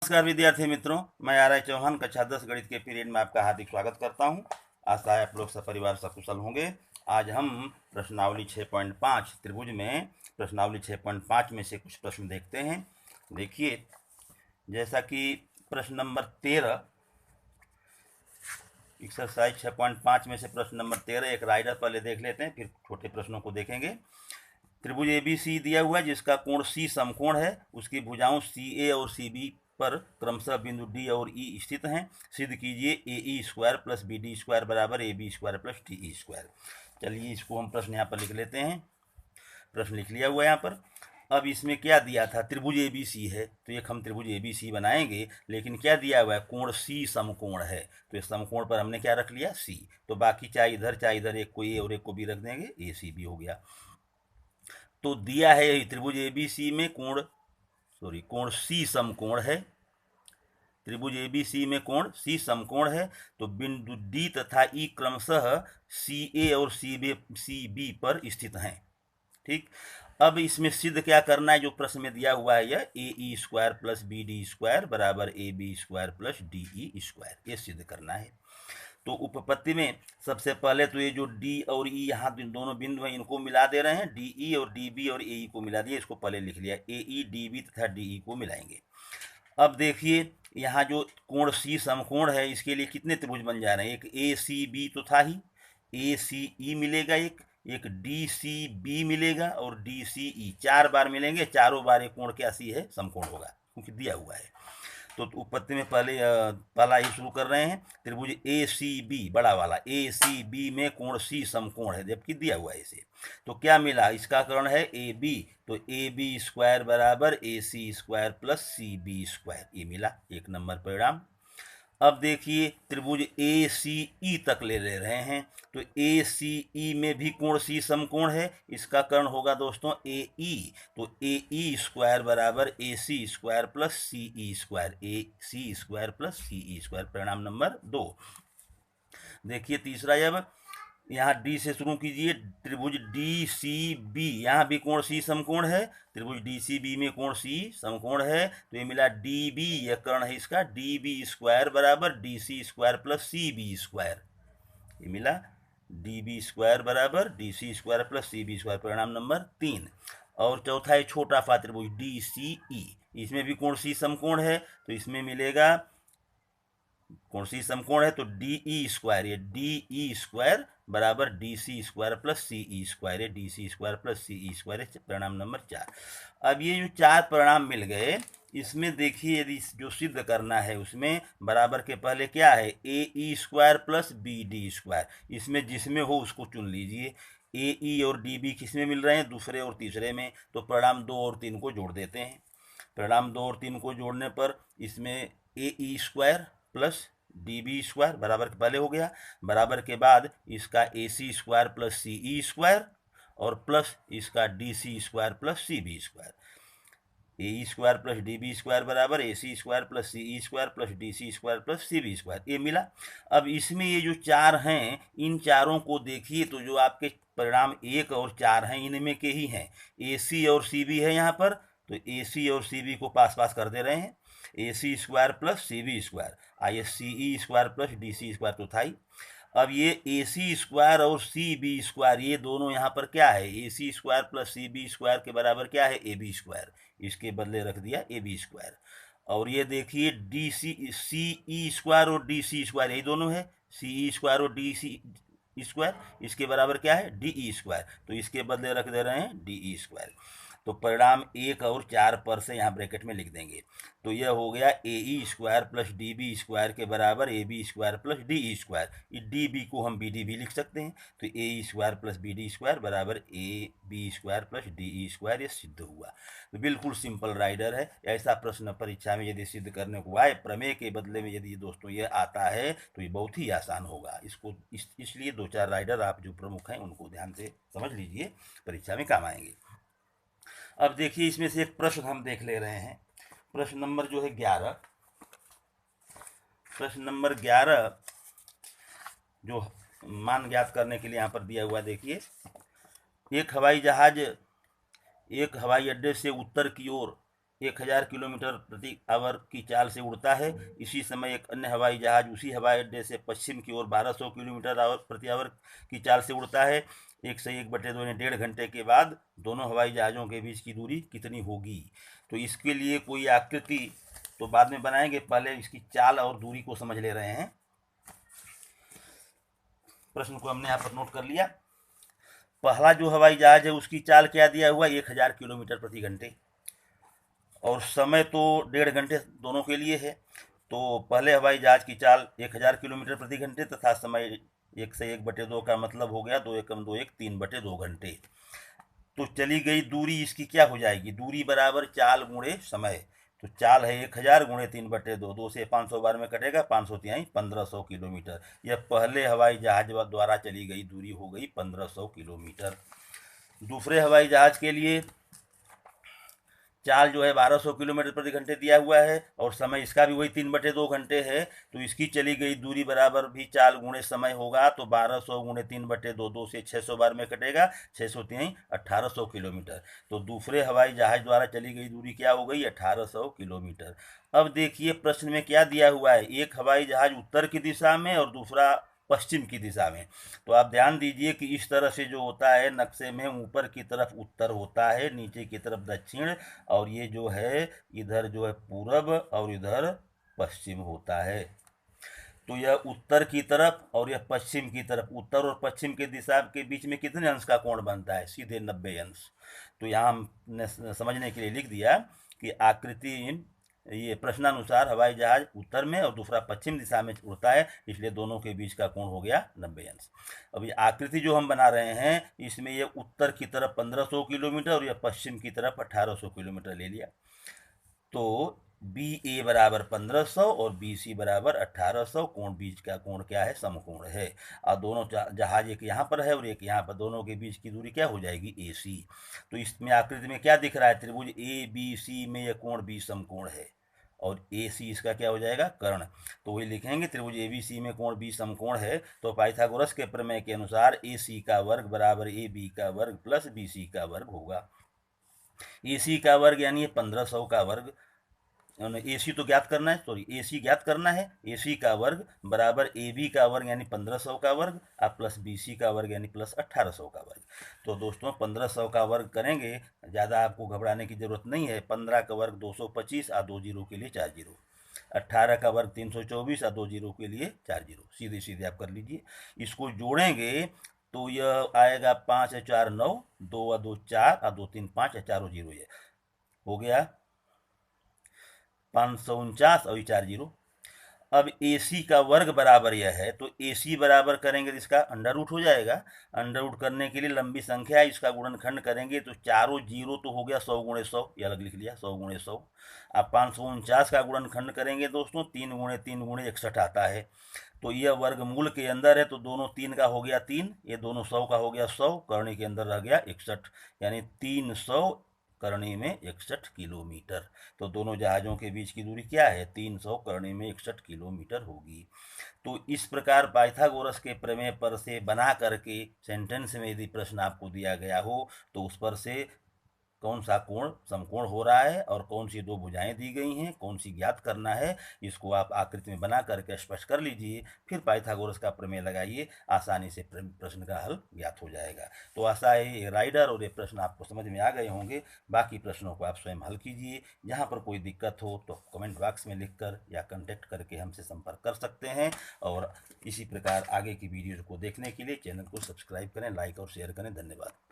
नमस्कार विद्यार्थी मित्रों, मैं आर आई चौहान कक्षा 10 गणित के पीरियड में आपका हार्दिक स्वागत करता हूं। आशा है आप लोग सपरिवार सकुशल होंगे। आज हम प्रश्नावली 6.5 त्रिभुज में प्रश्नावली 6.5 में से कुछ प्रश्न देखते हैं। देखिए, जैसा कि प्रश्न नंबर 13 एक्सरसाइज 6.5 में से प्रश्न नंबर 13 एक राइडर पहले देख लेते हैं, फिर छोटे प्रश्नों को देखेंगे। त्रिभुज ABC दिया हुआ है जिसका कोण C समकोण है, उसकी भुजाओं CA और CB पर क्रमशः बिंदु D और E स्थित हैं। सिद्ध कीजिए AE square plus BD square बराबर AB square plus DE square. चलिए इसको हम प्रश्न यहाँ पर लिख लेते हैं। प्रश्न लिख लिया हुआ है यहाँ पर। अब इसमें क्या दिया था, त्रिभुज ABC है तो एक हम त्रिभुज ABC बनाएंगे, लेकिन क्या दिया हुआ है, कोण C समकोण है, तो इस समकोण पर हमने क्या रख लिया, C। तो बाकी चाहे इधर एक को A और एक को B रख देंगे, ACB हो गया। तो दिया है त्रिभुज ABC में कोण C समकोण है। त्रिभुज ABC में कोण C समकोण है, तो बिंदु D तथा E क्रमशः CA और CB पर स्थित हैं। ठीक, अब इसमें सिद्ध क्या करना है, जो प्रश्न में दिया हुआ है यह AE square plus BD square बराबर AB square plus DE square, ये सिद्ध करना है। तो उपपत्ति में सबसे पहले तो ये जो D और E यहाँ दोनों बिंदु हैं इनको मिला दे रहे हैं, DE और DB और AE को मिला दिया, इसको पहले लिख लिया, AE DB तथा DE को मिलाएंगे। अब देखिए यहाँ जो कोण C समकोण है, इसके लिए कितने त्रिभुज बन जा रहे हैं, एक ACB तो था ही, ACE मिलेगा, एक DCB मिलेगा और DCE, 4 बार मिलेंगे, चारों बार एक कोण क्या C है, समकोण होगा, क्योंकि दिया हुआ है। तो उपपत्ति में पहला ही शुरू कर रहे हैं। त्रिभुज ACB बड़ा वाला ACB में कोण C समकोण है, जबकि दिया हुआ है इसे। तो क्या मिला, इसका कर्ण है AB, तो AB स्क्वायर बराबर AC square plus CB square, ये मिला, 1 नंबर परिणाम। अब देखिए त्रिभुज ACE तक ले रहे हैं, तो ACE में भी कोण C समकोण है, इसका कर्ण होगा दोस्तों AE, तो AE स्क्वायर बराबर AC square plus CE square, AC square plus CE square, परिणाम नंबर 2। देखिए तीसरा, जब यहाँ D से शुरू कीजिए, त्रिभुज DCB, यहाँ भी कोण C समकोण है, त्रिभुज DCB में कोण C समकोण है, तो ये मिला DB, यह कर्ण है इसका, DB स्क्वायर बराबर DC square plus CB square, ये मिला DB स्क्वायर बराबर DC square plus CB square, परिणाम नंबर 3। और चौथा है छोटा फा त्रिभुज DCE, इसमें भी कोण C समकोण है, तो इसमें मिलेगा कोण C समकोण है, तो DE स्क्वायर, ये DE स्क्वायर बराबर DC square plus CE square, है DC square plus CE square, है परिणाम नंबर 4। अब ये जो 4 परिणाम मिल गए, इसमें देखिए यदि जो सिद्ध करना है उसमें बराबर के पहले क्या है, AE square plus BD square, इसमें जिसमें हो उसको चुन लीजिए। AE और DB किस में मिल रहे हैं, दूसरे और तीसरे में, तो परिणाम 2 और 3 को जोड़ देते हैं। परिणाम 2 और 3 को जोड़ने पर इसमें AE square plus DB square बराबर के पहले हो गया, बराबर के बाद इसका AC square plus CE square और प्लस इसका DC square plus CB square, AE square plus DB square बराबर AC square plus CE square plus DC square plus CB square, ये मिला। अब इसमें ये जो 4 हैं, इन चारों को देखिए, तो जो आपके परिणाम 1 और 4 हैं इनमें के ही हैं, AC और CB है यहाँ पर, तो AC और CB को पास पास कर दे रहे हैं, AC square plus CB square, आइए CE square plus DC square तो था ही। अब ये AC स्क्वायर और CB स्क्वायर, ये दोनों यहाँ पर क्या है, AC square plus CB square के बराबर क्या है, AB स्क्वायर, इसके बदले रख दिया AB स्क्वायर। और ये देखिए CE स्क्वायर और DC स्क्वायर, यही दोनों है, CE स्क्वायर और DC स्क्वायर, इसके बराबर क्या है, DE स्क्वायर, तो इसके बदले रख दे रहे हैं DE स्क्वायर। तो परिणाम 1 और 4 पर से यहाँ ब्रैकेट में लिख देंगे, तो यह हो गया AE square plus DB square के बराबर AB square plus DE square, इस DB को हम BD भी लिख सकते हैं, तो AE square plus BD square बराबर AB square plus DE square, ये सिद्ध हुआ। तो बिल्कुल सिंपल राइडर है। ऐसा प्रश्न परीक्षा में यदि सिद्ध करने को आए, प्रमेय के बदले में यदि दोस्तों ये आता है तो ये बहुत ही आसान होगा। इसको इसलिए 2-4 राइडर आप जो प्रमुख हैं उनको ध्यान से समझ लीजिए, परीक्षा में काम आएंगे। अब देखिए इसमें से एक प्रश्न हम देख ले रहे हैं, प्रश्न नंबर जो है 11, प्रश्न नंबर 11 जो मान ज्ञात करने के लिए यहाँ पर दिया हुआ, देखिए एक हवाई जहाज एक हवाई अड्डे से उत्तर की ओर 1000 किलोमीटर प्रति आवर की चाल से उड़ता है। इसी समय एक अन्य हवाई जहाज उसी हवाई अड्डे से पश्चिम की ओर 1200 किलोमीटर प्रति आवर की चाल से उड़ता है। 1/1/2 यानी 1.5 घंटे के बाद दोनों हवाई जहाज़ों के बीच की दूरी कितनी होगी। तो इसके लिए कोई आकृति तो बाद में बनाएंगे, पहले इसकी चाल और दूरी को समझ ले रहे हैं। प्रश्न को हमने यहाँ पर नोट कर लिया। पहला जो हवाई जहाज है उसकी चाल क्या दिया हुआ, 1000 किलोमीटर प्रति घंटे, और समय तो 1.5 घंटे दोनों के लिए है। तो पहले हवाई जहाज की चाल 1000 किलोमीटर प्रति घंटे तथा समय 1/1/2 का मतलब हो गया 2 एकम 2 1 3/2 घंटे। तो चली गई दूरी इसकी क्या हो जाएगी, दूरी बराबर चाल गुणे समय। तो चाल है 1000 गुणे 3/2, 2 से 500 बार में कटेगा, 500 तिहाई 1500 किलोमीटर। यह पहले हवाई जहाज द्वारा चली गई दूरी हो गई 1500 किलोमीटर। दूसरे हवाई जहाज के लिए चाल जो है 1200 किलोमीटर प्रति घंटे दिया हुआ है और समय इसका भी वही 3/2 घंटे है। तो इसकी चली गई दूरी बराबर भी चाल गुणे समय होगा। तो 1200 गुणे 3/2, 2 से 600 बार में कटेगा, 600 तिहाई 1800 किलोमीटर। तो दूसरे हवाई जहाज द्वारा चली गई दूरी क्या हो गई, 1800 किलोमीटर। अब देखिए प्रश्न में क्या दिया हुआ है, एक हवाई जहाज उत्तर की दिशा में और दूसरा पश्चिम की दिशा में। तो आप ध्यान दीजिए कि इस तरह से जो होता है नक्शे में, ऊपर की तरफ उत्तर होता है, नीचे की तरफ दक्षिण, और ये जो है इधर जो है पूरब और इधर पश्चिम होता है। तो यह उत्तर की तरफ और यह पश्चिम की तरफ, उत्तर और पश्चिम के दिशा के बीच में कितने अंश का कोण बनता है, सीधे 90 अंश। तो यहाँ हमने समझने के लिए लिख दिया कि आकृति ये प्रश्नानुसार हवाई जहाज उत्तर में और दूसरा पश्चिम दिशा में उड़ता है, इसलिए दोनों के बीच का कोण हो गया 90 अंश। अब ये आकृति जो हम बना रहे हैं इसमें ये उत्तर की तरफ 1500 किलोमीटर और यह पश्चिम की तरफ 1800 किलोमीटर ले लिया। तो बी ए बराबर 1500 और बी सी बराबर 1800, कोण बीच का कोण क्या है, समकोण है। और दोनों जहाज एक यहाँ पर है और एक यहाँ पर, दोनों के बीच की दूरी क्या हो जाएगी, ए सी। तो इसमें आकृति में क्या दिख रहा है, त्रिभुज ए बी सी में यह कोण बी समकोण है और ए सी इसका क्या हो जाएगा, कर्ण। तो वही लिखेंगे, त्रिभुज ए बी सी में कोण बी समकोण है। तो पाइथागोरस के प्रमेय के अनुसार ए सी का वर्ग बराबर ए बी का वर्ग प्लस बी सी का वर्ग होगा। ए सी का वर्ग यानी 1500 का वर्ग, ए सी तो ज्ञात करना है, सॉरी ए सी ज्ञात करना है। ए सी का वर्ग बराबर ए बी का वर्ग यानी 1500 का वर्ग और प्लस बी सी का वर्ग यानी प्लस 1800 का वर्ग। तो दोस्तों 1500 का वर्ग करेंगे, ज़्यादा आपको घबराने की ज़रूरत नहीं है। 15 का वर्ग 225 और 2 जीरो के लिए 4 जीरो, 18 का वर्ग 324 और 2 जीरो के लिए 4 जीरो, सीधे सीधे आप कर लीजिए। इसको जोड़ेंगे तो यह आएगा 5 और 4 9, 2 और 2 4 और 2 3 5 और 4 जीरो, ये हो गया 549 और 4 जीरो। अब ए सी का वर्ग बराबर यह है, तो ए सी बराबर करेंगे तो इसका अंडर रूट हो जाएगा। अंडर रूट करने के लिए लंबी संख्या है, इसका गुणनखंड करेंगे तो चारों जीरो तो हो गया 100 गुणे 100, यह अलग लिख लिया 100 गुणे 100। अब 549 का गुणनखंड करेंगे दोस्तों, 3 गुणे 3 गुणे 61 आता है। तो यह वर्गमूल के अंदर है, तो दोनों 3 का हो गया 3, ये दोनों 100 का हो गया 100, करनी के अंदर रह गया 61, यानी 300 करनी में 61 किलोमीटर। तो दोनों जहाज़ों के बीच की दूरी क्या है, 300 करनी में 61 किलोमीटर होगी। तो इस प्रकार पाइथागोरस के प्रमेय पर से बना करके सेंटेंस में यदि प्रश्न आपको दिया गया हो तो उस पर से कौन सा कोण समकोण हो रहा है और कौन सी दो भुजाएं दी गई हैं, कौन सी ज्ञात करना है, इसको आप आकृति में बना करके स्पष्ट कर लीजिए। फिर पाइथागोरस का प्रमेय लगाइए, आसानी से प्रश्न का हल ज्ञात हो जाएगा। तो आशा है ये राइडर और ये प्रश्न आपको समझ में आ गए होंगे। बाकी प्रश्नों को आप स्वयं हल कीजिए। जहाँ पर कोई दिक्कत हो तो कमेंट बॉक्स में लिखकर या कॉन्टेक्ट करके हमसे संपर्क कर सकते हैं। और इसी प्रकार आगे की वीडियोज़ को देखने के लिए चैनल को सब्सक्राइब करें, लाइक और शेयर करें। धन्यवाद।